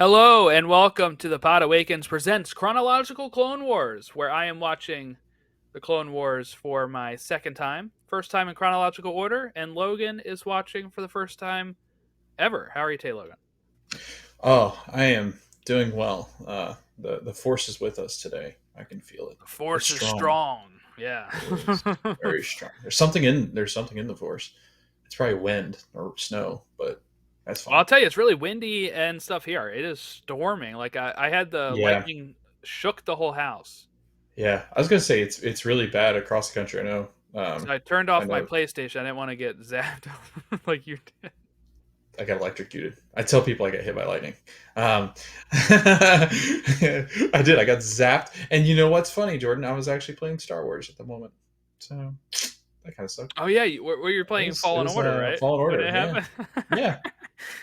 Hello and welcome to the Podawakens presents Chronological Clone Wars, where I am watching the Clone Wars for my second time, first time in chronological order, and Logan is watching for the first time ever. How are you today, Logan? Oh, I am doing well. The force is with us today. I can feel it. The It's Force is strong. strong. Yeah. It is very strong. There's something in the force. It's probably wind or snow, but that's Well, I'll fine. tell you, it's really windy and stuff here. It is storming. Like I had the Yeah, lightning shook the whole house. yeah. I was gonna say it's really bad across the country. I know. So I turned I off my know. PlayStation. I didn't want to get zapped like you did. I got electrocuted. I tell people I get hit by lightning. I did. I got zapped. And you know what's funny, Jordan? I was actually playing Star Wars at the moment, so that kind of sucked. Oh yeah, where you're It playing was it Fallen was Order, right? Fallen When Order. it Yeah, happened. yeah.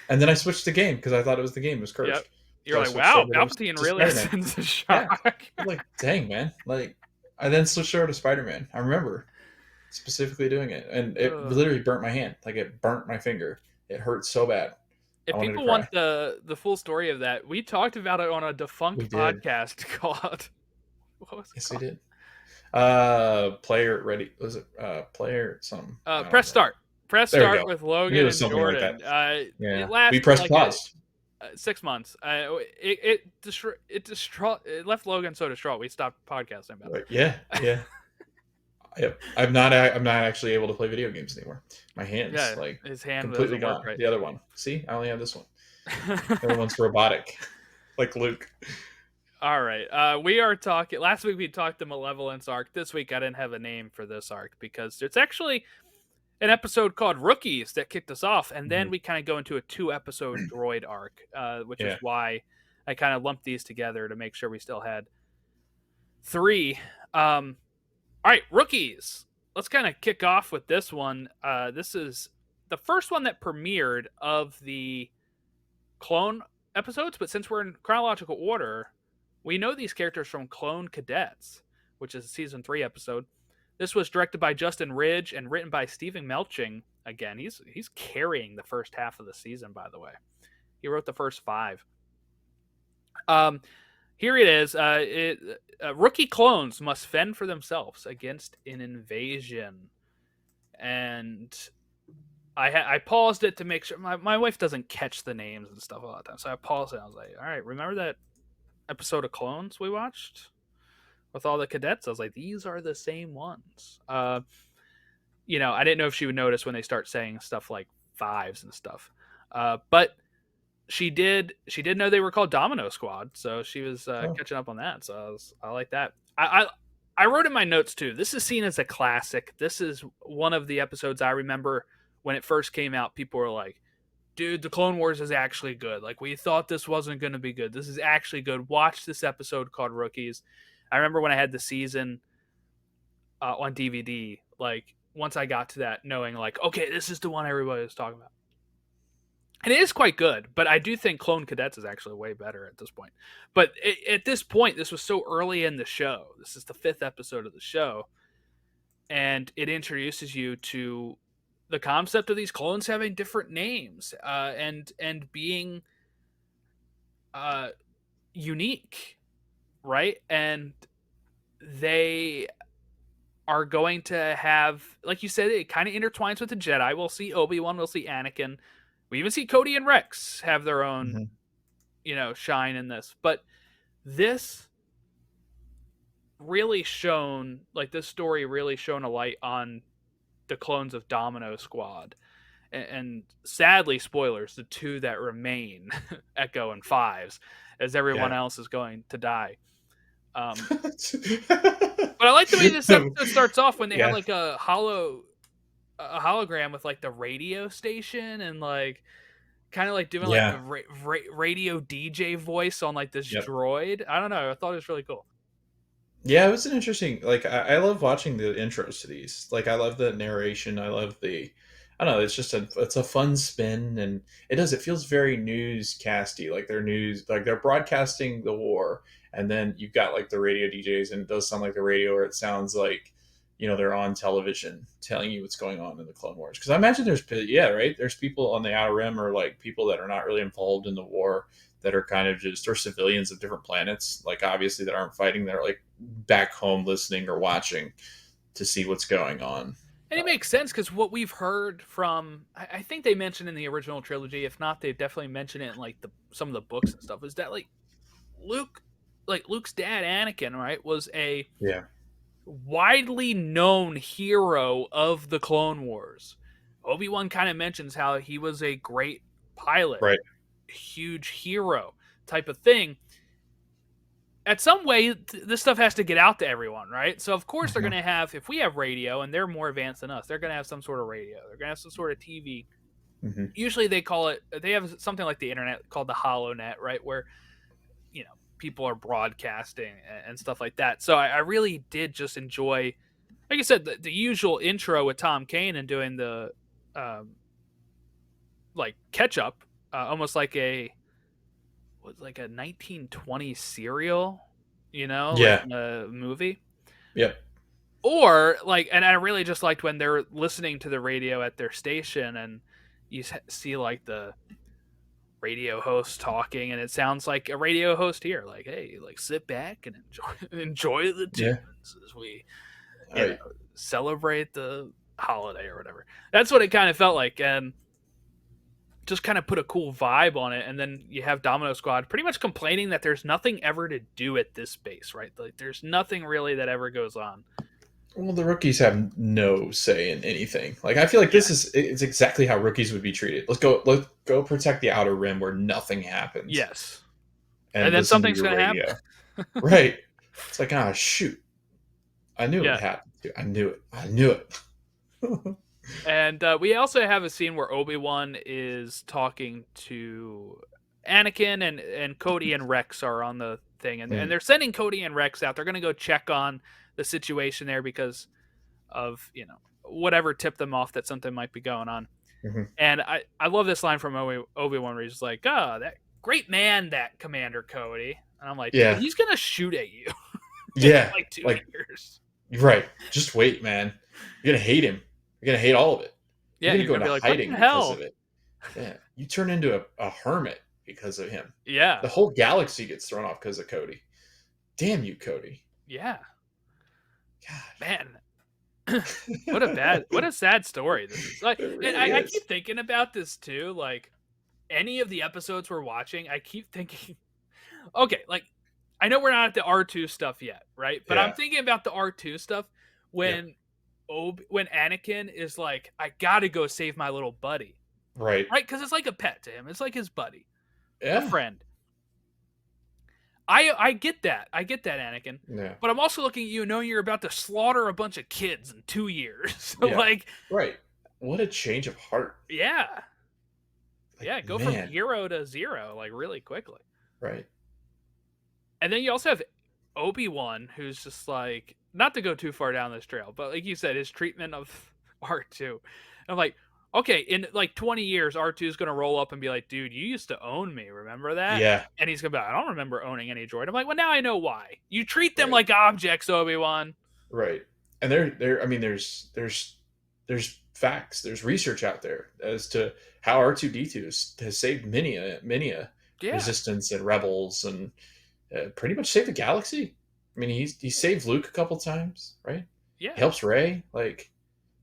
And then I switched the game because I thought it was the game was Yep. cursed. You're So I like, switched wow, over Palpatine to really Spider Man. sends a Yeah, shock. I'm like, dang man. Like I then switched over to Spider Man. I remember specifically doing it, and it Ugh. literally burnt my hand. Like it burnt my finger. It hurt so bad. I If wanted to people want cry. the full story of that, we talked about it on a We defunct did. podcast called what was it Yes, we called? did. Player ready. Was it player something? I don't Press remember. start. Press There we start go. with I knew it Logan was and something like that. Jordan. It Yeah, we lasted pressed like a pause. 6 months. It left Logan so distraught we stopped podcasting about Like, yeah, it. yeah. Yep. I'm not actually able to play video games anymore. My hands Yeah, like his hand completely doesn't work gone. right. The other one. See, I only have this one. The other one's robotic, like Luke. All right. We are talking. Last week we talked the Malevolence arc. This week I didn't have a name for this arc because it's actually an episode called Rookies that kicked us off, and then Mhm. we kind of go into a 2 episode Droid arc, which is Yeah. why I kind of lumped these together to make sure we still had three. All right, Rookies. Let's kind of kick off with this one. This is the first one that premiered of the clone episodes, but since we're in chronological order, we know these characters from Clone Cadets, which is a season 3 episode. This was directed by Justin Ridge and written by Stephen Melching. Again, he's carrying the first half of the season, by the way. He wrote the first 5. Um, Here it is. Rookie clones must fend for themselves against an invasion. And I paused it to make sure my wife doesn't catch the names and stuff a lot of times. So I paused it. I was like, all right, remember that episode of Clones we watched with all the cadets? I was like, these are the same ones. I didn't know if she would notice when they start saying stuff like fives and stuff. But she did know they were called Domino Squad, so she was Oh, catching up on that. So I like that. I wrote in my notes too. This is seen as a classic. This is one of the episodes I remember when it first came out. People were like, "Dude, the Clone Wars is actually good. Like we thought this wasn't going to be good. This is actually good. Watch this episode called Rookies." I remember when I had the season on DVD. Like once I got to that, knowing like, okay, this is the one everybody was talking about. And it is quite good, but I do think Clone Cadets is actually way better at this point. But at this point, this was so early in the show. This is the 5th episode of the show, and it introduces you to the concept of these clones having different names and being uh, unique, right? And they are going to have, like you said, it kind of intertwines with the Jedi. We'll see Obi-Wan, we'll see Anakin, we even see Cody and Rex have their own, mhm. shine in this. But this really shone, like this story really shone a light on the clones of Domino Squad. And sadly, spoilers, the 2 that remain, Echo and Fives, as everyone Yeah. else is going to die. But I like the way this episode starts off when they have Yeah. like a hologram with like the radio station and like kind of like doing like the Yeah. radio DJ voice on like this Yep. droid. I don't know. I thought it was really cool. Yeah, it was an interesting. Like, I love watching the intros to these. Like, I love the narration. I love the. I don't know. It's a fun spin, and it feels very newscasty. Like they're broadcasting the war, and then you've got like the radio DJs, and it does sound like the radio, or it sounds like they're on television telling you what's going on in the Clone Wars. Because I imagine there's people on the Outer Rim, or like people that are not really involved in the war, that are kind of just, or civilians of different planets, like obviously that aren't fighting, that are like back home listening or watching to see what's going on. And it makes sense because what we've heard from, I think they mentioned in the original trilogy, if not, they definitely mentioned it in like some of the books and stuff, is that Luke, Luke's dad, Anakin, right, was a Yeah. widely known hero of the Clone Wars. Obi-Wan kind of mentions how he was a great pilot, Right. huge hero type of thing. At some way, this stuff has to get out to everyone, right? So of course they're Mhm. going to have, if we have radio and they're more advanced than us, they're going to have some sort of radio. They're going to have some sort of TV. Mhm. Usually they have something like the internet called the HoloNet, right? Where, people are broadcasting and stuff like that. So I really did just enjoy, like I said, the usual intro with Tom Kane and doing the um, like catch up, almost like like a 1920 serial, like Yeah. in a movie. Yep. Or like, and I really just liked when they're listening to the radio at their station, and you see like the radio host talking, and it sounds like a radio host here, like, hey, like sit back and enjoy the Yeah. tunes as we, All right. celebrate the holiday or whatever. That's what it kind of felt like, and just kind of put a cool vibe on it. And then you have Domino Squad pretty much complaining that there's nothing ever to do at this base, right? Like there's nothing really that ever goes on. Well, the rookies have no say in anything. Like, I feel like Yeah. it's exactly how rookies would be treated. Let's go protect the Outer Rim where nothing happens, Yes. And and then listen to something's your going to happen. radio. Right. It's like, ah, shoot. I knew it would Yeah. happen. I knew it. I knew it. And we also have a scene where Obi-Wan is talking to Anakin, and Cody and Rex are on the thing, and Mm, they're sending Cody and Rex out. They're going to go check on the situation there because of, whatever tipped them off that something might be going on. mhm. And I love this line from Obi-Wan where he's like, "Oh, that great man, that Commander Cody." And I'm like, dude, Yeah. he's going to shoot at you in Yeah. like 2 Like, years. right. Just wait, man. You're gonna hate him. You're gonna hate all of it. You're Yeah, gonna you're go going to into be like, what hiding the because of hell? it. Yeah. You turn into a hermit because of him. Yeah. The whole galaxy gets thrown off because of Cody. Damn you, Cody. Yeah. God. Man, what a sad story this is. Like, It and really I is. keep thinking about this too. Like, any of the episodes we're watching, I keep thinking, okay, like, I know we're not at the R2 stuff yet, right? But I'm Yeah. thinking about the R2 stuff Yeah. when when Anakin is like, I gotta go save my little buddy, Right. right? Because it's like a pet to him. It's like his buddy, a Yeah. friend. I get that. I get that, Anakin. Yeah. But I'm also looking at you knowing you're about to slaughter a bunch of kids in 2 years. So, Yeah. like, Right. What a change of heart. yeah. Like, Yeah, go from man. hero to zero, like, really quickly. Right. And then you also have Obi-Wan, who's just like, not to go too far down this trail, but like you said, his treatment of R2. I'm like, okay, in like 20 years, R2 is going to roll up and be like, dude, you used to own me. Remember that? Yeah. And he's going to be like, I don't remember owning any droid. I'm like, well, now I know why. You treat them Right. like objects, Obi-Wan. Right. And I mean, there's facts, there's research out there as to how R2D2 has saved many a Yeah. resistance and rebels, and pretty much saved the galaxy. I mean, he saved Luke a couple times, right? Yeah. He helps Rey, like,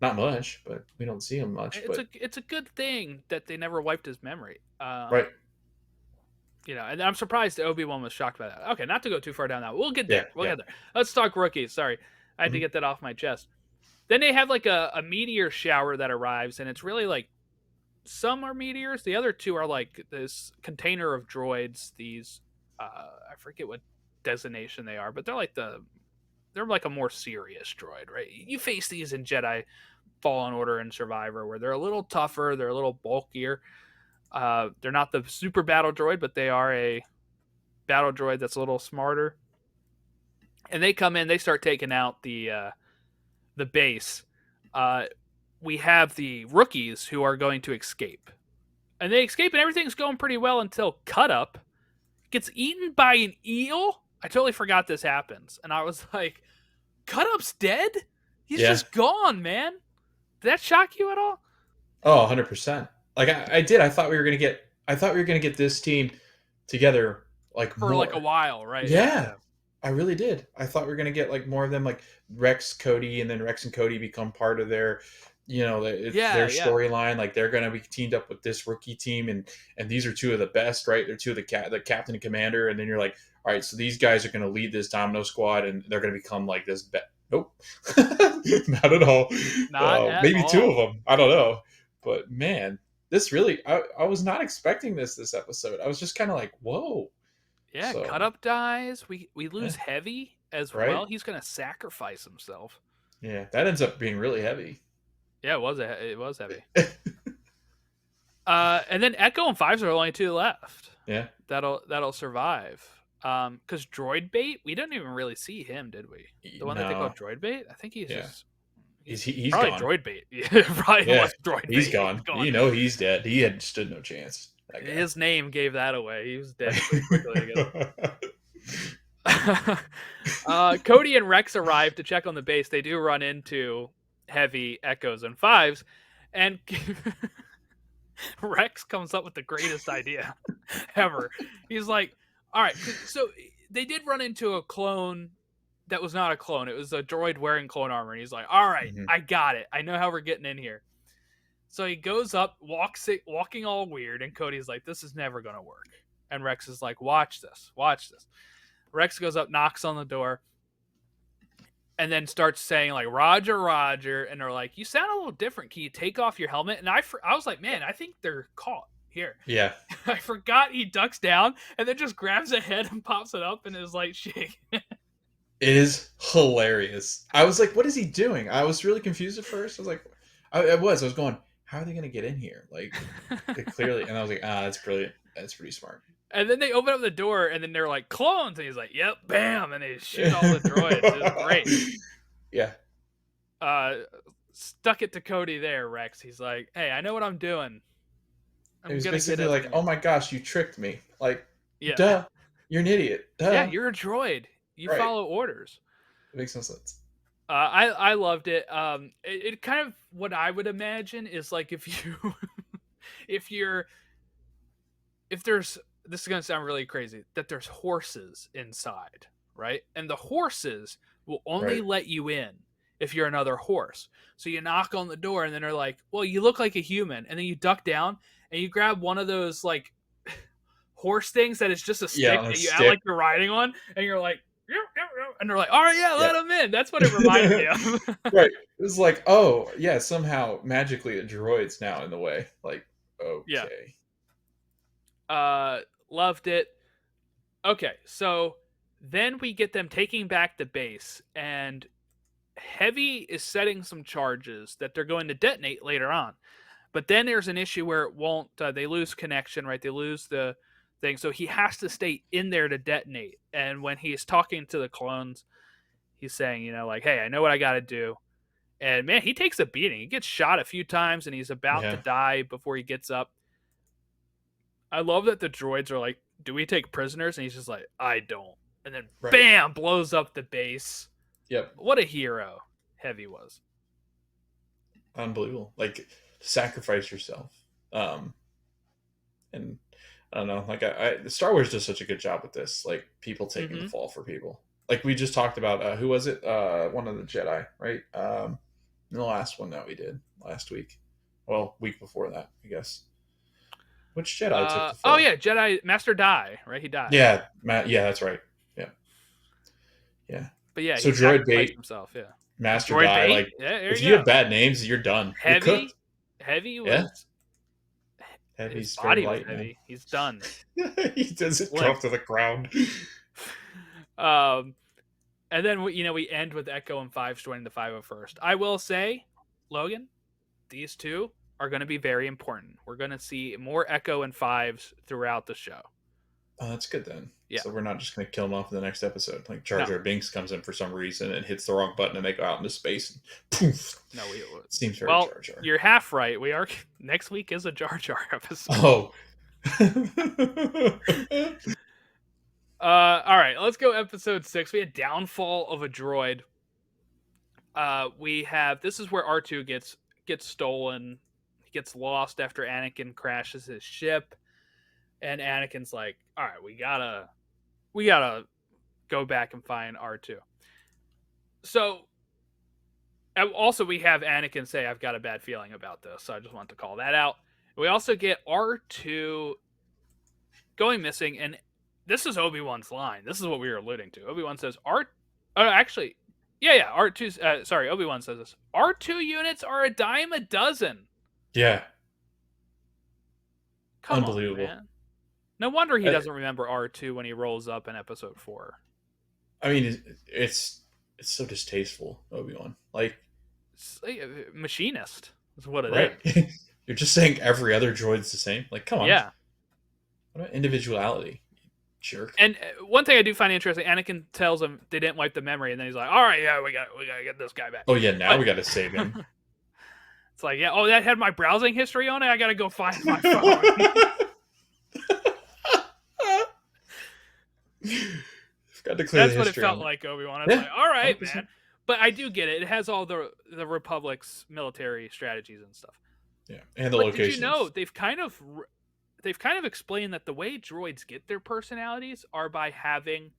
not much, but we don't see him much. It's a good thing that they never wiped his memory. Right. And I'm surprised Obi-Wan was shocked by that. Okay, not to go too far down that. We'll get there. Yeah. We'll Yeah. get there. Let's talk rookies. Sorry. I had to Mhm. get that off my chest. Then they have like a meteor shower that arrives, and it's really like, some are meteors. The other two are like this container of droids. These, I forget what designation they are, but they're like a more serious droid, right? You face these in Jedi Fallen Order and Survivor, where they're a little tougher, they're a little bulkier. They're not the super battle droid, but they are a battle droid that's a little smarter. And they come in, they start taking out the base. We have the rookies who are going to escape, and they escape, and everything's going pretty well until Cut Up gets eaten by an eel. I totally forgot this happens, and I was like, Cut Up's dead? He's Yeah. just gone, man. Did that shock you at all? Oh, 100%. Like I did. I thought we were gonna get this team together like For like a more. while, right? Yeah, Yeah. yeah. I really did. I thought we were gonna get like more of them, like Rex, Cody, and then Rex and Cody become part of their, it's Yeah, their yeah. storyline. Like they're gonna be teamed up with this rookie team, and these are two of the best, right? They're two of the captain and commander, and then you're like, all right, so these guys are gonna lead this Domino squad, and they're gonna become like this. Nope, not at all. Not at Maybe two of all. them. I don't know, but man, this really, I was not expecting this episode. I was just kind of like, whoa. Yeah, So cut up dies. We yeah, lose Heavy as right. well. He's gonna sacrifice himself. Yeah, that ends up being really heavy. Yeah, it was heavy. And then Echo and Fives are the only two left. Yeah. That'll survive. Because Droid Bait, we didn't even really see him, did we? The one that they call No. Droid Bait, I think he's Yeah. just He's probably gone. Droid Bait. Yeah, probably Yeah. was Droid He's Bait. gone. You know he's dead. He had stood no chance. That guy. His name gave that away. He was dead pretty quickly, I guess. Cody and Rex arrive to check on the base. They do run into Heavy, Echoes, and Fives, and Rex comes up with the greatest idea ever. He's like, all right, so they did run into a clone that was not a clone. It was a droid wearing clone armor. And he's like, all right, I got it. I know how we're getting in here. So he goes up, walking all weird, and Cody's like, this is never going to work. And Rex is like, watch this. Rex goes up, knocks on the door, and then starts saying like, Roger, Roger. And they're like, you sound a little different. Can you take off your helmet? And I was like, man, I think they're caught here. Yeah. I forgot he ducks down and then just grabs a head and pops it up and is like, shake. It is hilarious. I was like, what is he doing? I was really confused at first. I was like, I was going, how are they going to get in here? Like, clearly. And I was like, that's brilliant. That's pretty smart. And then they open up the door, and then they're like, clones. And he's like, yep, bam. And they shoot all the droids. It was great. Yeah. Stuck it to Cody there, Rex. He's like, hey, I know what I'm doing. It was basically like, oh my gosh, you tricked me. Like, duh. You're an idiot. Duh. Yeah, you're a droid. You follow orders. It makes no sense. I loved it. It kind of, what I would imagine is like if there's, this is going to sound really crazy, that there's horses inside, right? And the horses will only let you in if you're another horse. So you knock on the door and then they're like, well, you look like a human. And then you duck down and you grab one of those like horse things that is just a stick that you act like you're riding on. And you're like, and they're like, all right, yeah, let them in. That's what it reminded me of. Right. It was like, oh, yeah, somehow magically a droid's now in the way. Like, okay. Yeah. Loved it. Okay, so then we get them taking back the base, and Heavy is setting some charges that they're going to detonate later on. But then there's an issue where it won't, they lose connection, right? They lose the thing. So he has to stay in there to detonate. And when he's talking to the clones, he's saying, like, hey, I know what I got to do. And man, he takes a beating. He gets shot a few times and he's about to die before he gets up. I love that the droids are like, do we take prisoners? And he's just like, I don't. And then bam, blows up the base. Yep. What a hero Heavy was. Unbelievable. Like, sacrifice yourself. And I don't know, like Star Wars does such a good job with this. Like, people taking the fall for people. Like, we just talked about, who was it? One of the Jedi, right? The last one that we did last week. Well, week before that, I guess. Which Jedi took the fall? Oh yeah, Jedi Master Die, right? He died. Yeah, yeah, that's right. Yeah. But yeah, so he Droid Bait himself. Yeah. Master Droid Die. Bait? Like, yeah, if you have bad names, you're done. Heavy. You're cooked. Heavy was. Heavy's his body light, was heavy. man. He's done. He doesn't drop to the ground. And then we end with Echo and Fives joining the 501st. I will say, Logan, these two are going to be very important. We're going to see more Echo and Fives throughout the show. Oh, that's good then. Yeah. So we're not just going to kill them off in the next episode. Like Jar Jar Binks comes in for some reason and hits the wrong button and they go out into space and poof. No, seems very Jar Jar. You're half right. We are next week is a Jar Jar episode. Oh. All right, let's go episode 6. We had Downfall of a Droid. We have this is where R2 gets stolen. He gets lost after Anakin crashes his ship, and Anakin's like, "All right, we gotta go back and find R2." So also we have Anakin say, "I've got a bad feeling about this," so I just want to call that out. We also get R2 going missing, and this is Obi-Wan's line. This is what we were alluding to. Obi-Wan says, actually, yeah, R2's, sorry, Obi-Wan says this. R2 units are a dime a dozen. Yeah, Come on, unbelievable. man. No wonder he I, doesn't remember R2 when he rolls up in episode 4. I mean, it's so distasteful, Obi-Wan. Like, Machinist is what it right? is. You're just saying every other droid's the same. Like, come on. Yeah. What about individuality? Jerk. And one thing I do find interesting, Anakin tells him they didn't wipe the memory, and then he's like, "All right, yeah, we got to get this guy back." Oh yeah, now But we got to save him. it's like, yeah, oh, that had my browsing history on it. I got to go find my phone. Forgot to clear That's the what it history felt on like, Obi-Wan. I was Yeah, like, all right, 100%. man. But I do get it. It has all the Republic's military strategies and stuff. Yeah, and the But locations. did you know they've kind of explained that the way droids get their personalities are by having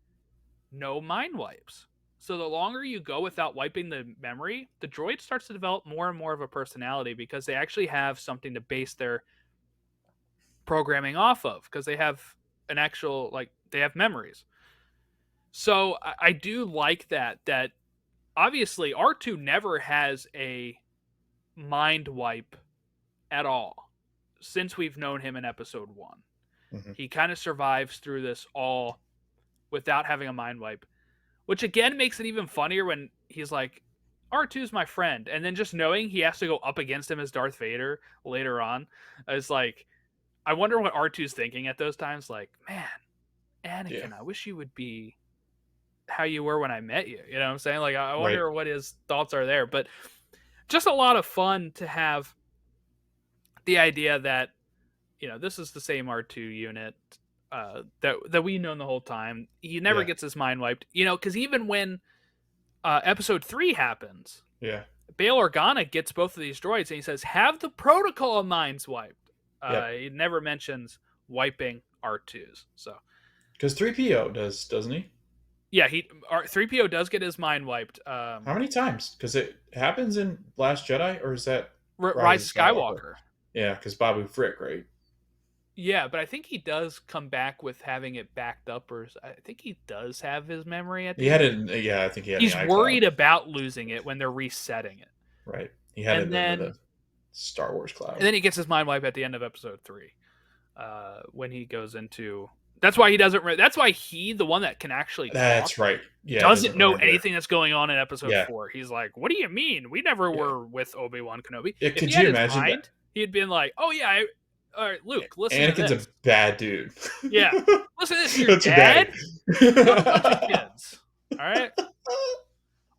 no mind wipes. So the longer you go without wiping the memory, the droid starts to develop more and more of a personality because they actually have something to base their programming off of, because they have an actual, like, they have memories. So I do like that obviously R2 never has a mind wipe at all since we've known him in episode 1. Mm-hmm. He kind of survives through this all without having a mind wipe, which again makes it even funnier when he's like, R2's my friend, and then just knowing he has to go up against him as Darth Vader later on is like, I wonder what R2's thinking at those times. Like, man, Anakin, I wish you would be how you were when I met you. You know what I'm saying? Like, I wonder what his thoughts are there. But just a lot of fun to have the idea that, you know, this is the same R2 unit that we've known the whole time. He never gets his mind wiped. You know, because even when episode 3 happens, Bail Organa gets both of these droids and he says, have the protocol of minds wiped. He never mentions wiping R2s. So, because 3PO doesn't he? Yeah, 3PO does get his mind wiped. How many times? Because it happens in Last Jedi, or is that Rise of Skywalker? Yeah, because Babu Frick, right? Yeah, but I think he does come back with having it backed up, or I think he does have his memory at the end. Yeah, I think he had. He's worried about losing it when they're resetting it. Right. He had it in the Star Wars cloud. And then he gets his mind wipe at the end of episode 3, when he goes into. That's why he doesn't. That's why the one that can actually. That's right. Yeah, doesn't know anything that's going on in episode 4. He's like, "What do you mean? We never were with Obi-Wan Kenobi." Yeah, could you imagine that? He'd been like, "Oh yeah, all right, Luke, listen Anakin's to this. A bad dude." Yeah, listen to this. Your dad, a bunch of kids. All right.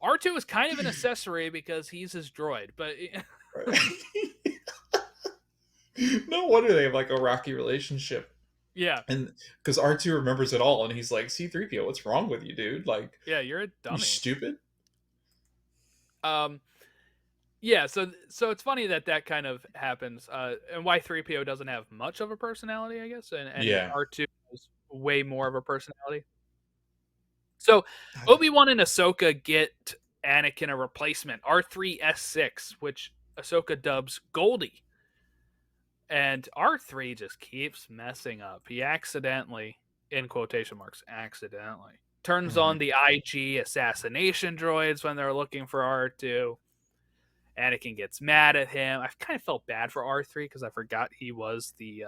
R2 is kind of an accessory because he's his droid, but no wonder they have like a rocky relationship. Yeah, and because R2 remembers it all, and he's like, "C-3PO, what's wrong with you, dude? Like, yeah, you're a dummy. You stupid." Yeah, so it's funny that kind of happens, and why 3PO doesn't have much of a personality, I guess, and R2 has way more of a personality. So Obi-Wan and Ahsoka get Anakin a replacement, R3-S6, which Ahsoka dubs Goldie. And R3 just keeps messing up. He accidentally, in quotation marks, turns on the IG assassination droids when they're looking for R2. Anakin gets mad at him. I kind of felt bad for R3 because I forgot he was the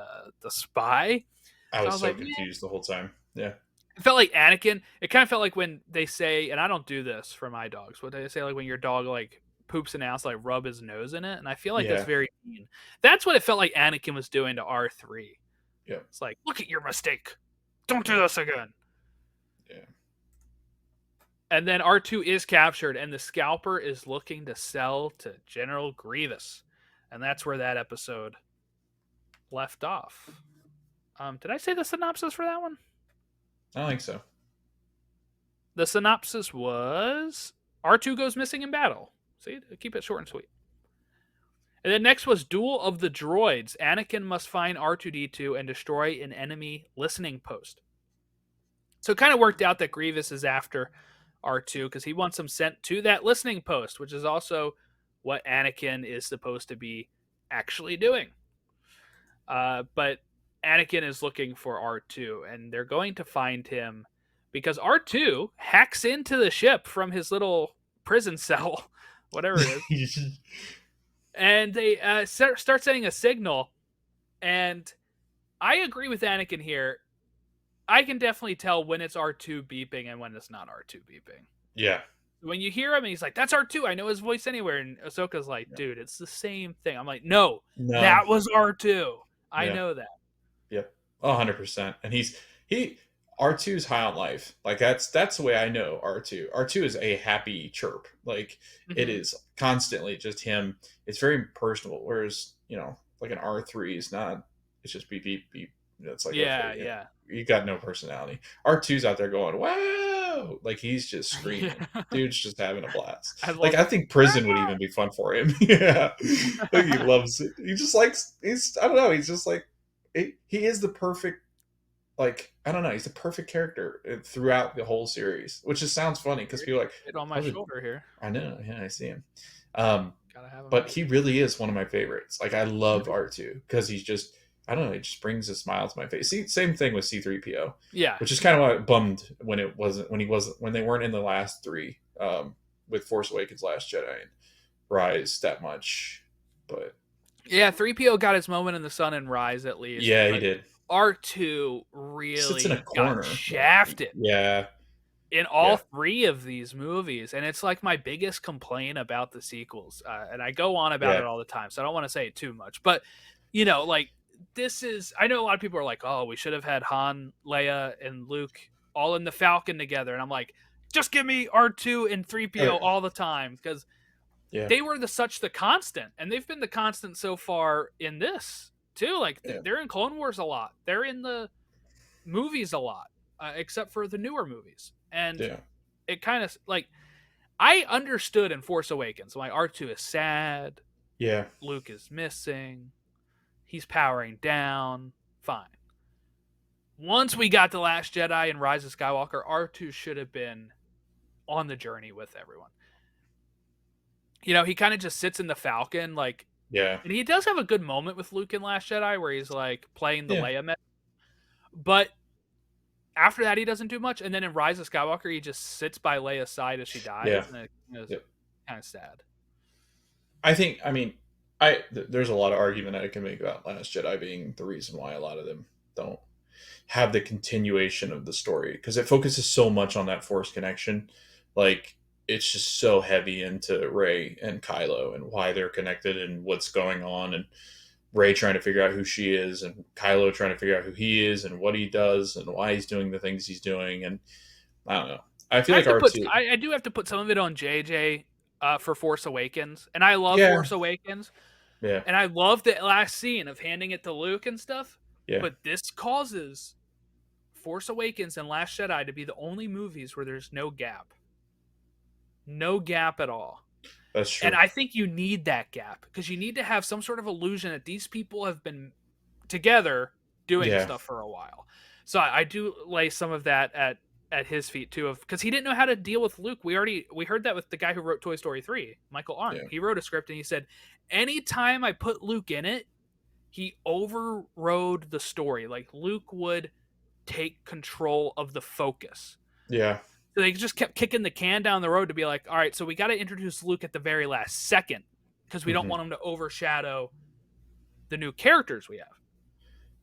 spy. I was so confused the whole time. Yeah. It felt like Anakin. It kind of felt like when they say, and I don't do this for my dogs, what they say, like when your dog like poops an ass, like rub his nose in it, and I feel like that's very mean. That's what it felt like Anakin was doing to R3. Yeah, it's like, look at your mistake, don't do this again. Yeah. And then R2 is captured, and the scalper is looking to sell to General Grievous, and that's where that episode left off. Did I say the synopsis for that one? I don't think so. The synopsis was R2 goes missing in battle. See, keep it short and sweet. And then next was Duel of the Droids. Anakin must find R2D2 and destroy an enemy listening post. So it kind of worked out that Grievous is after R2 because he wants him sent to that listening post, which is also what Anakin is supposed to be actually doing. But Anakin is looking for R2, and they're going to find him because R2 hacks into the ship from his little prison cell, whatever it is, and they start sending a signal. And I agree with Anakin here. I can definitely tell when it's R2 beeping and when it's not R2 beeping. Yeah. When you hear him and he's like, "That's R2. I know his voice anywhere." And Ahsoka's like, "Dude, it's the same thing." I'm like, "No, No. that was R2. I Yeah. know that." Yep. 100%. And he R2 is high on life. Like that's the way I know R2. R2 is a happy chirp. Like it is constantly just him. It's very personal. Whereas, like an R3 is not, it's just beep beep beep. It's like, Yeah, okay, yeah. you got no personality. R2's out there going, wow, like he's just screaming. Dude's just having a blast. I think prison would even be fun for him. Yeah. Like he loves it. He just likes, I don't know, he's just like, he is the perfect, like, I don't know, he's the perfect character throughout the whole series, which just sounds funny because people are like, it on my shoulder here. I know, yeah, I see him. Gotta have him. But he really is one of my favorites. Like I love R2 because he's just, I don't know, it just brings a smile to my face. See, same thing with C3PO. Yeah. Which is kind of what bummed when they weren't in the last three, with Force Awakens, Last Jedi, and Rise that much. But yeah, 3PO got his moment in the sun and Rise at least. Yeah, he did. R2 really sits in a corner. got shafted. Yeah. In all three of these movies. And it's like my biggest complaint about the sequels. And I go on about it all the time, so I don't want to say it too much. But, like, this is, I know a lot of people are like, oh, we should have had Han, Leia, and Luke all in the Falcon together. And I'm like, just give me R2 and 3PO all the time. Because they were such the constant. And they've been the constant so far in this, too. Like, they're in Clone Wars a lot. They're in the movies a lot, except for the newer movies. And it kind of, like, I understood in Force Awakens, like, R2 is sad. Yeah. Luke is missing. He's powering down. Fine. Once we got The Last Jedi and Rise of Skywalker, R2 should have been on the journey with everyone. He kind of just sits in the Falcon, like, and he does have a good moment with Luke in Last Jedi where he's, like, playing the Leia message. But after that, he doesn't do much. And then in Rise of Skywalker, he just sits by Leia's side as she dies. Yeah. And it's kind of sad. There's a lot of argument I can make about Last Jedi being the reason why a lot of them don't have the continuation of the story, because it focuses so much on that Force connection. Like, it's just so heavy into Rey and Kylo and why they're connected and what's going on, and Rey trying to figure out who she is, and Kylo trying to figure out who he is and what he does and why he's doing the things he's doing. And I don't know. I feel like R2. I do have to put some of it on JJ for Force Awakens, and I love Force Awakens. Yeah. And I love the last scene of handing it to Luke and stuff. Yeah. But this causes Force Awakens and Last Jedi to be the only movies where there's no gap. No gap at all. That's true. And I think you need that gap because you need to have some sort of illusion that these people have been together doing stuff for a while. So I do lay some of that at his feet too, because he didn't know how to deal with Luke. We heard that with the guy who wrote Toy Story 3, Michael Arndt. He wrote a script and he said, anytime I put Luke in it, he overrode the story. Like, Luke would take control of the focus. Yeah. So they just kept kicking the can down the road to be like, all right, so we got to introduce Luke at the very last second because we don't want him to overshadow the new characters we have.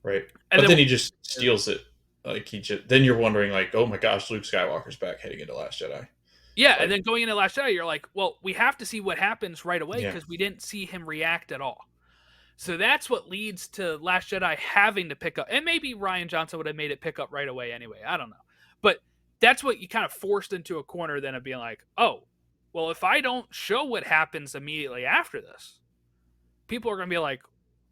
Right. But then he just steals it. Like, then you're wondering, like, oh my gosh, Luke Skywalker's back heading into Last Jedi. Yeah, and then going into Last Jedi, you're like, well, we have to see what happens right away because we didn't see him react at all. So that's what leads to Last Jedi having to pick up. And maybe Rian Johnson would have made it pick up right away anyway. I don't know. But that's what you kind of forced into a corner then of being like, oh, well, if I don't show what happens immediately after this, people are going to be like,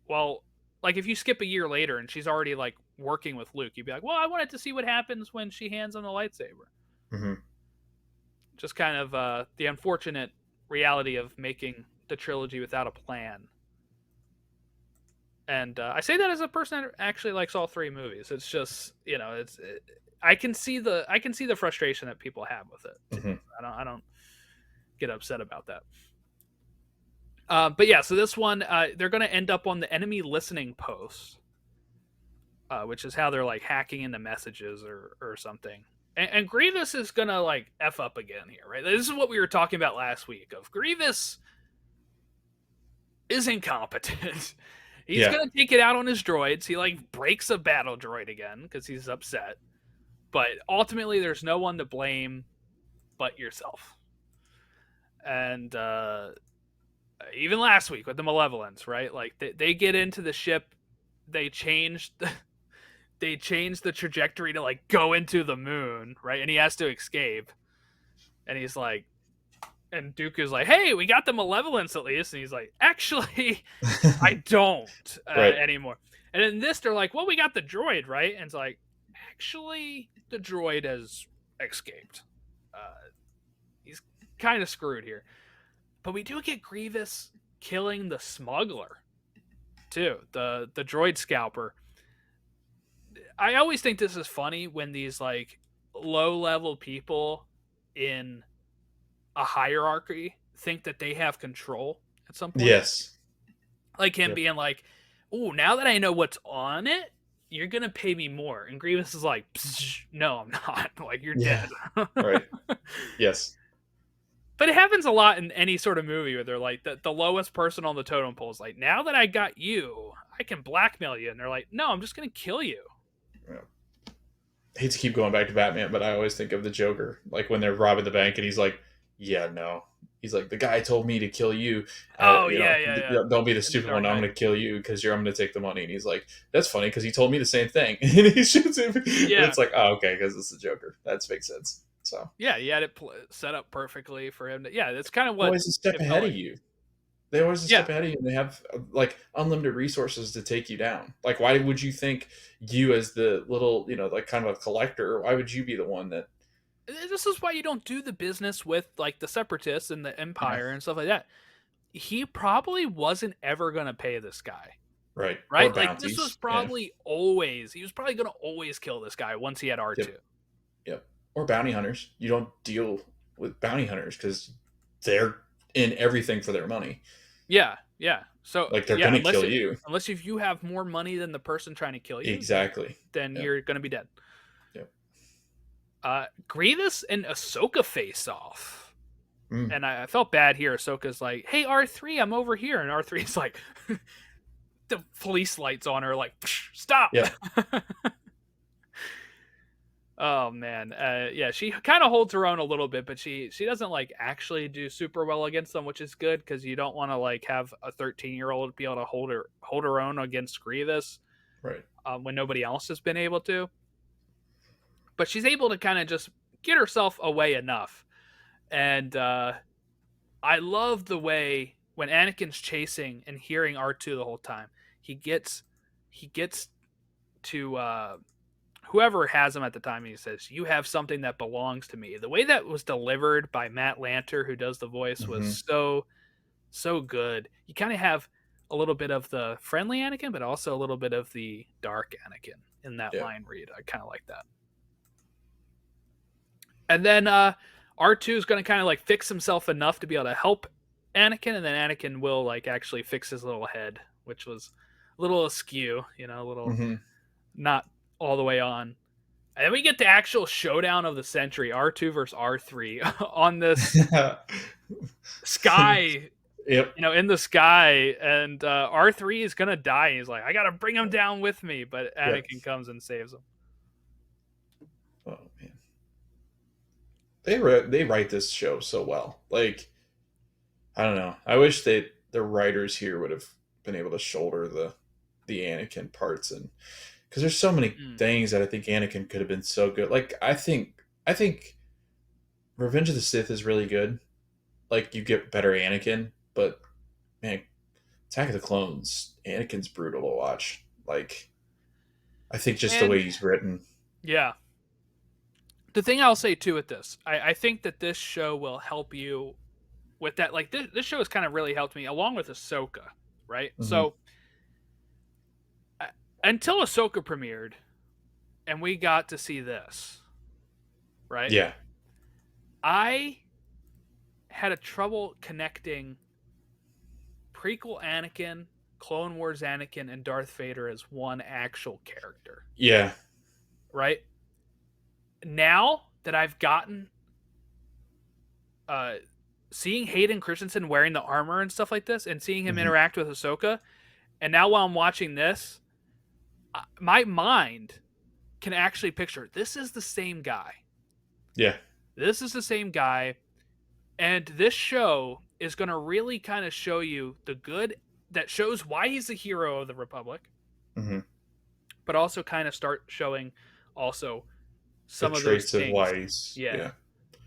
well, like if you skip a year later and she's already like working with Luke, you'd be like, well, I wanted to see what happens when she hands on the lightsaber. Mm-hmm. Just kind of the unfortunate reality of making the trilogy without a plan. And I say that as a person that actually likes all three movies. It's just, I can see the frustration that people have with it too. Hmm. I don't get upset about that. But yeah, so this one, they're going to end up on the enemy listening post, which is how they're like hacking into messages or something. And Grievous is going to like F up again here, right? This is what we were talking about last week of Grievous is incompetent. He's Yeah. going to take it out on his droids. He like breaks a battle droid again because he's upset. But ultimately, there's no one to blame but yourself. And even last week with the Malevolence, right? Like they get into the ship, they changed they changed the trajectory to like go into the moon, right? And he has to escape. And he's like, and Dooku's like, "Hey, we got the Malevolence at least." And he's like, "Actually, I don't Right. anymore." And in this, they're like, "Well, we got the droid, right?" And it's like, "Actually, the droid has escaped. He's kind of screwed here." But we do get Grievous killing the smuggler too, the droid scalper. I always think this is funny when these like low level people in a hierarchy think that they have control at some point. Yes. Like him Yep. being like, "Oh, now that I know what's on it, you're gonna pay me more." And Grievous is like, "No, I'm not. Like you're Yeah. dead." Right. Yes. But it happens a lot in any sort of movie where they're like the lowest person on the totem pole is like, "Now that I got you, I can blackmail you." And they're like, "No, I'm just gonna kill you." Yeah. I hate to keep going back to Batman, but I always think of the Joker, like when they're robbing the bank, and he's like, "Yeah, no." He's like, "The guy told me to kill you. Oh yeah, yeah, yeah. Don't be the In the stupid Dark one. I'm Knight. going to kill you because I'm going to take the money." And he's like, "That's funny because he told me the same thing." And he shoots him, and Yeah, it's like, "Oh, okay, because it's the Joker. That makes sense." So yeah. He had it set up perfectly for him. Yeah, that's kind of what always a step it felt ahead of like. you. They always a Yeah, step ahead of you, and they have like unlimited resources to take you down. Like, why would you think you, as the little, like kind of a collector, why would you be the one that? this is why you don't do the business with like the Separatists and the Yeah, Empire and stuff like that. He probably wasn't ever gonna pay this guy, right. Or right? Like this was bounties. Yeah. probably always he was probably gonna always kill this guy once he had R Yep. two. Yep. Or bounty hunters. You don't deal with bounty hunters because they're in everything for their money. Yeah, yeah. So Like they're yeah, gonna kill you. unless if you have more money than the person trying to kill you, Exactly. then Yep. you're gonna be dead. Yep. Grievous and Ahsoka face off, Mm. and I felt bad here. Ahsoka's like, "Hey R3, I'm over here," and R3's like, the police lights on her, like, "Stop!" Yep. Oh man, yeah, she kind of holds her own a little bit, but she doesn't like actually do super well against them, which is good because you don't want to like have a 13-year-old be able to hold her own against Grievous Right. when nobody else has been able to. But she's able to kind of just get herself away enough, and I love the way when Anakin's chasing and hearing R2 the whole time, he gets to whoever has him at the time, he says, "You have something that belongs to me." The way that was delivered by Matt Lanter, who does the voice, was Mm-hmm. so good. You kind of have a little bit of the friendly Anakin, but also a little bit of the dark Anakin in that Yeah. line read. I kind of like that. And then R2 is going to kind of like fix himself enough to be able to help Anakin, and then Anakin will like actually fix his little head, which was a little askew, a little Mm-hmm. not all the way on. And then we get the actual showdown of the century, R2 versus R3 on this sky, Yep. in the sky, and R3 is gonna die. He's like, "I gotta bring him down with me," but Yep. Anakin comes and saves him. Oh man, they write this show so well. Like, I don't know. I wish the writers here would have been able to shoulder the Anakin parts, and because there's so many Mm. things that I think Anakin could have been so good. Like, I think Revenge of the Sith is really good. Like, you get better Anakin, but man, Attack of the Clones, Anakin's brutal to watch. Like, I think just the And way he's written. yeah, the thing I'll say too with this, I think that this show will help you with that, like this show has kind of really helped me along with Ahsoka, right? Hmm. So until Ahsoka premiered and we got to see this, right? Yeah. I had a trouble connecting prequel Anakin, Clone Wars Anakin, and Darth Vader as one actual character, Yeah. right? Now that I've gotten uh seeing Hayden Christensen wearing the armor and stuff like this and seeing him Hmm. interact with Ahsoka, and now while I'm watching this, my mind can actually picture this is the same guy. Yeah. This is the same guy. And this show is going to really kind of show you the good that shows why he's the hero of the Republic, Hmm. but also kind of start showing also The some of those traits of things. why he's, Yeah. yeah,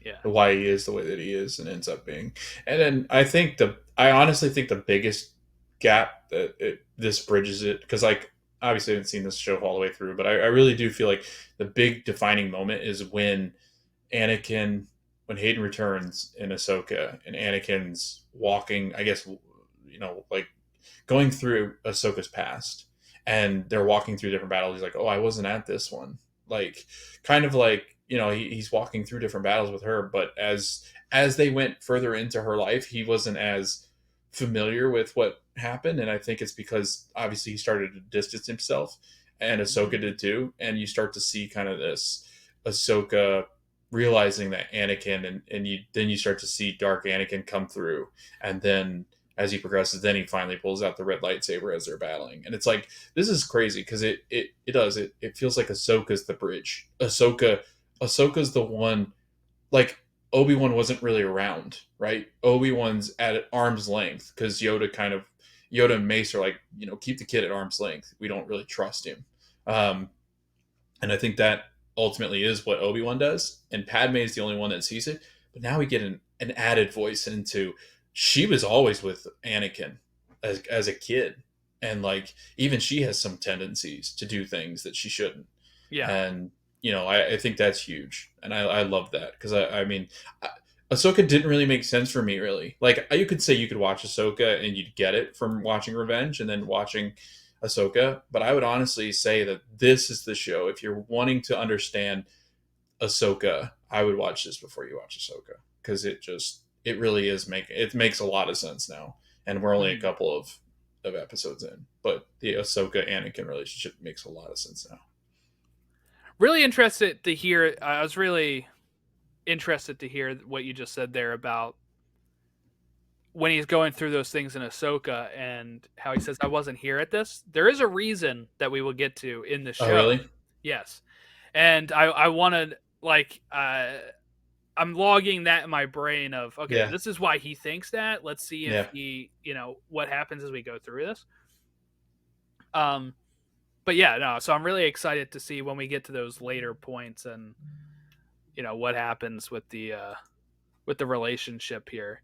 Yeah. why he is the way that he is and ends up being. And then I honestly think the biggest gap that this bridges it, because like obviously I haven't seen this show all the way through, but I really do feel like the big defining moment is when Anakin, when Hayden returns in Ahsoka and Anakin's walking, I guess, like going through Ahsoka's past, and they're walking through different battles. He's like, "Oh, I wasn't at this one." Like, kind of like he's walking through different battles with her, but as they went further into her life, he wasn't as familiar with what happened, and I think it's because obviously he started to distance himself, and Ahsoka did too, and you start to see kind of this Ahsoka realizing that Anakin, and you start to see dark Anakin come through, and then as he progresses, then he finally pulls out the red lightsaber as they're battling. And it's like, this is crazy because it feels like Ahsoka's the bridge. Ahsoka's the one, like Obi-Wan wasn't really around, right? Obi-Wan's at arm's length because Yoda and Mace are like, keep the kid at arm's length. We don't really trust him. Um, and I think that ultimately is what Obi-Wan does. And Padme is the only one that sees it. But now we get an added voice into she was always with Anakin as a kid. And like even she has some tendencies to do things that she shouldn't. Yeah. And I think that's huge. And I love that. Because I mean Ahsoka didn't really make sense for me, really. Like you could say you could watch Ahsoka and you'd get it from watching Revenge and then watching Ahsoka, but I would honestly say that this is the show. If you're wanting to understand Ahsoka, I would watch this before you watch Ahsoka because it really is it makes a lot of sense now, and we're only a Mhm. couple of episodes in, but the Ahsoka Anakin relationship makes a lot of sense now. Really interested to hear. I was really interested to hear what you just said there about when he's going through those things in Ahsoka and how he says, "I wasn't here at this." There is a reason that we will get to in the Oh, show. really? Yes, and I wanted like I'm logging that in my brain of okay, Yeah, this is why he thinks that. Let's see if yeah, he what happens as we go through this. Um, but yeah, no. So I'm really excited to see when we get to those later points and what happens with the relationship here.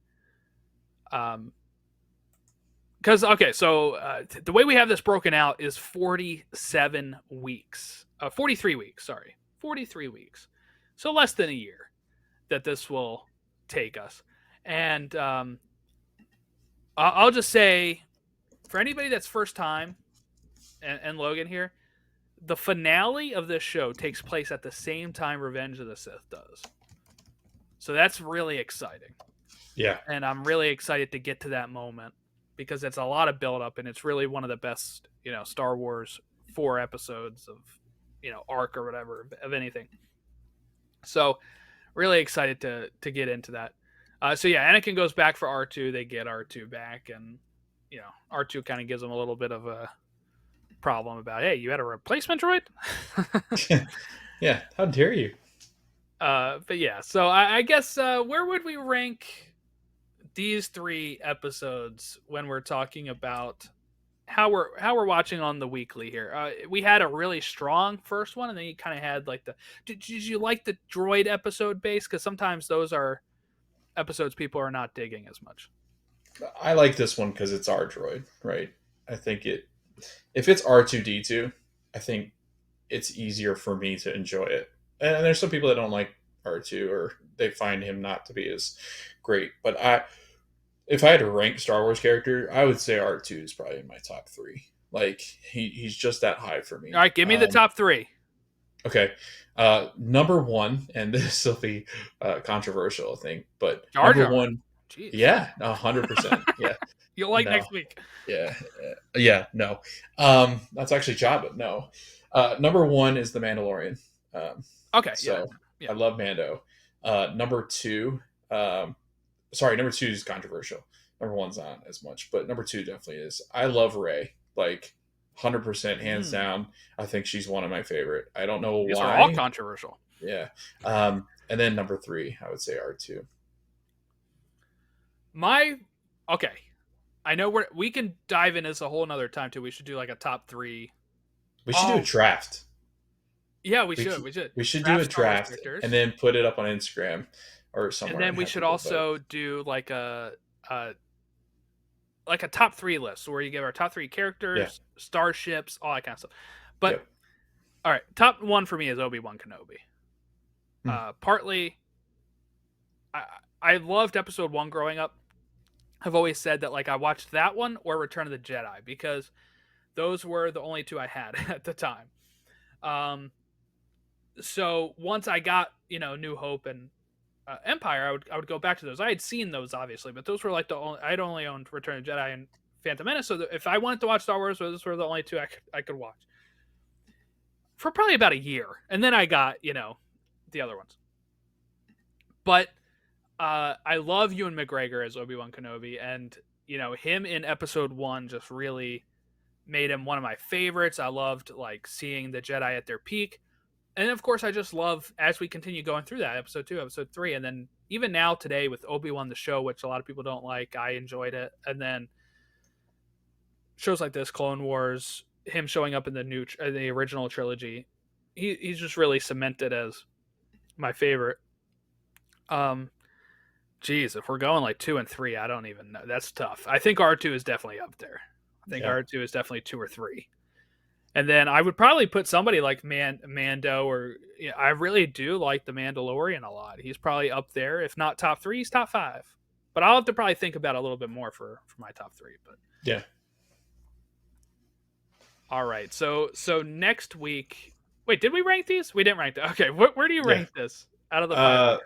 Um, because okay, so the way we have this broken out is 47 weeks, 43 weeks. Sorry, 43 weeks. So less than a year that this will take us. And I'll just say for anybody that's first time and Logan here, the finale of this show takes place at the same time Revenge of the Sith does. So that's really exciting. yeah, And I'm really excited to get to that moment because it's a lot of build up and it's really one of the best, Star Wars 4 episodes of, arc or whatever of anything. So really excited to get into that. So yeah, Anakin goes back for R2. They get R2 back, and R2 kind of gives them a little bit of a problem about, hey, you had a replacement droid. yeah. How dare you? But yeah, so I guess where would we rank these 3 episodes when we're talking about how we're watching on the weekly here? We had a really strong first one, and then you kind of had like did you like the droid episode base? Because sometimes those are episodes people are not digging as much. I like this one because it's our droid, right? I think if it's R2D2, I think it's easier for me to enjoy it. And there's some people that don't like R2 or they find him not to be as great. But if I had to rank Star Wars character, I would say R2 is probably in my top three. Like he's just that high for All me. right, give me the top three. Okay, number one, and this will be controversial, I think, but Jar number Jar. one, Jeez. yeah, 100%, yeah, You'll like no, next week. yeah, yeah, no, that's actually Jabba. No, number one is the Mandalorian. Um, Okay, yeah. so Yeah. I love Mando. Number two, sorry, number two is controversial. Number one's not as much, but number two definitely is. I love Ray, like 100% hands Mm. down. I think she's one of my favorite. I don't know These are all why. controversial. Yeah. And then number three, I would say R2. My okay. I know we can dive in this a whole another time too. We should do like a top three. We should do a Oh draft. yeah, we We should. should, We should we should do draft a Star Wars draft and characters, then put it up on Instagram or and somewhere then and we have should people vote. also do like a top three list where you give our top three Yeah. characters, starships, all that kind of stuff. But Yep. all right, top one for me is Obi-Wan Kenobi. Hmm. Partly, I I loved Episode 1 growing up. I've always said that like I watched that one or Return of the Jedi because those were the only two I had at the time. Um, so once I got New Hope and Empire, I would go back to those. I had seen those obviously, but those were like the only I'd only owned Return of the Jedi and Phantom Menace. So if I wanted to watch Star Wars, those were the only two I could watch for probably about a year, and then I got the other ones. But I love Ewan McGregor as Obi-Wan Kenobi, and him in Episode 1 just really made him one of my favorites. I loved like seeing the Jedi at their peak, and of course, I just love as we continue going through that Episode 2, Episode 3, and then even now today with Obi-Wan the show, which a lot of people don't like, I enjoyed it, and then shows like this, Clone Wars, him showing up in the original trilogy, he's just really cemented as my favorite. Um, Geez, if we're going like 2 and 3, I don't even know. That's tough. I think R2 is definitely up there. I think Yeah. R2 is definitely 2 or 3. And then I would probably put somebody like Mando, or I really do like the Mandalorian a lot. He's probably up there. If not top 3, he's top 5. But I'll have to probably think about it a little bit more for my top 3. But Yeah. all right. So next week, wait, did we rank these? We didn't rank them. Okay, where do you Yeah. rank this out of the 5?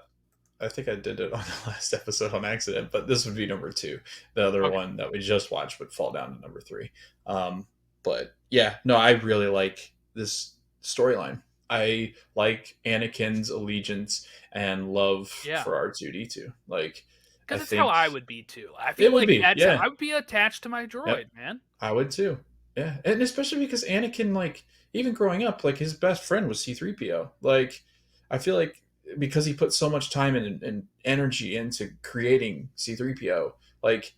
I think I did it on the last episode on accident, but this would be number two. The other Okay. one that we just watched would fall down to number three. But yeah, no, I really like this storyline. I like Anakin's allegiance and love Yeah. for R2D2. Like, I Because it's how think I would be too. I it feel would like be, yeah, I would be attached to my droid, yep, man. I would too. Yeah, and especially because Anakin, like, even growing up, like his best friend was C3PO. Like, I feel like because he put so much time and energy into creating C3PO, like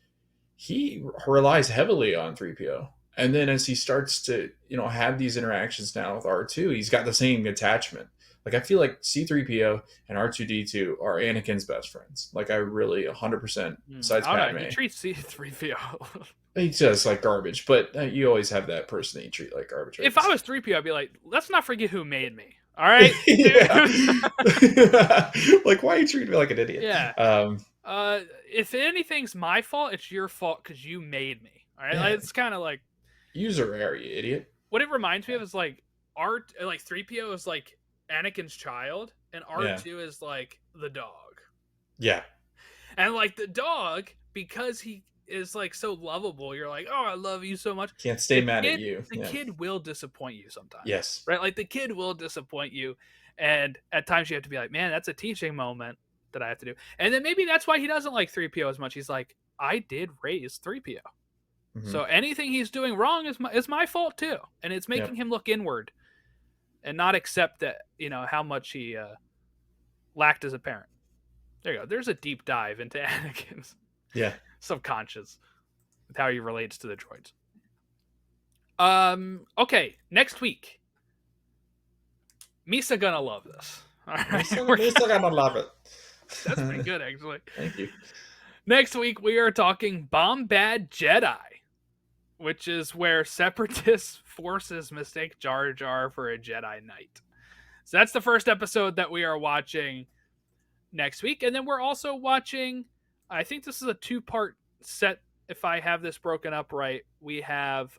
he relies heavily on 3PO. And then as he starts to, have these interactions now with R2, he's got the same attachment. Like I feel like C3PO and R2D2 are Anakin's best friends. Like I really 100% besides I don't know. Padme. He treats C3PO. He just like garbage, but you always have that person that you treat like garbage. Right? If I was 3PO, I'd be like, let's not forget who made me. All right. Yeah. Like, why are you treating me like an idiot? Yeah. If anything's my fault, it's your fault because you made me. All right. Yeah. Like, it's kind of like User error, you idiot. what it reminds me of is like like 3PO is like Anakin's child, and R2 is like the dog. Yeah. And like the dog, because he is like so lovable, you're like, oh, I love you so much. Can't stay mad at you. The kid will disappoint you sometimes. Yes. Right? Like the kid will disappoint you. And at times you have to be like, man, that's a teaching moment that I have to do. And then maybe that's why he doesn't like 3PO as much. He's like, I did raise 3PO. Mm-hmm. So anything he's doing wrong is my fault too. And it's making him look inward and not accept that, how much he lacked as a parent. There you go. There's a deep dive into Anakin's subconscious with how he relates to the droids. Okay, next week. Misa gonna love this. All right. Misa gonna love it. That's pretty good, actually. Thank you. Next week we are talking Bombad Jedi, which is where separatist forces mistake Jar Jar for a Jedi Knight. So that's the first episode that we are watching next week, and then we're also watching. I think this is a 2-part set, if I have this broken up right, we have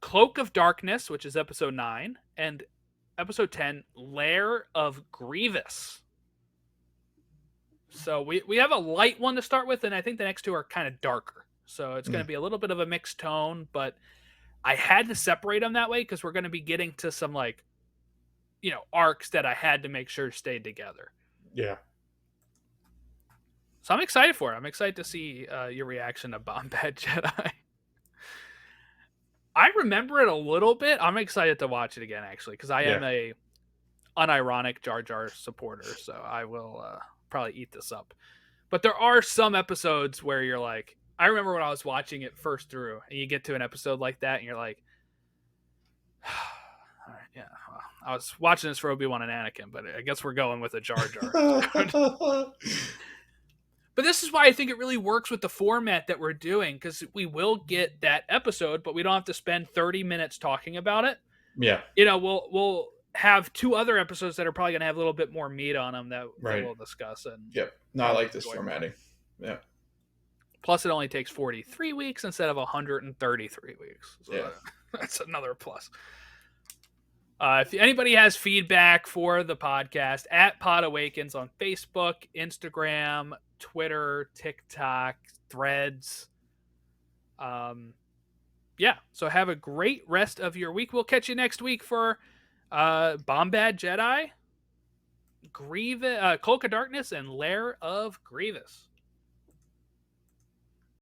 Cloak of Darkness, which is episode 9, and episode 10, Lair of Grievous. So we have a light one to start with, and I think the next two are kind of darker. So it's going to be a little bit of a mixed tone, but I had to separate them that way because we're going to be getting to some like, arcs that I had to make sure stayed together. Yeah. So I'm excited for it. I'm excited to see your reaction to Bombad Jedi. I remember it a little bit. I'm excited to watch it again, actually, because I am a unironic Jar Jar supporter, so I will probably eat this up. But there are some episodes where you're like, I remember when I was watching it first through, and you get to an episode like that, and you're like, all right, yeah. Well, I was watching this for Obi-Wan and Anakin, but I guess we're going with a Jar Jar. But this is why I think it really works with the format that we're doing, because we will get that episode, but we don't have to spend 30 minutes talking about it. Yeah. We'll have 2 other episodes that are probably going to have a little bit more meat on them that we'll discuss. And yep. No, I like this formatting. Yeah. Plus, it only takes 43 weeks instead of 133 weeks. So that's another plus. If anybody has feedback for the podcast, at podawakens on Facebook, Instagram, Twitter, TikTok, Threads. So have a great rest of your week. We'll catch you next week for Bombad Jedi, Cloak of Darkness, and Lair of Grievous.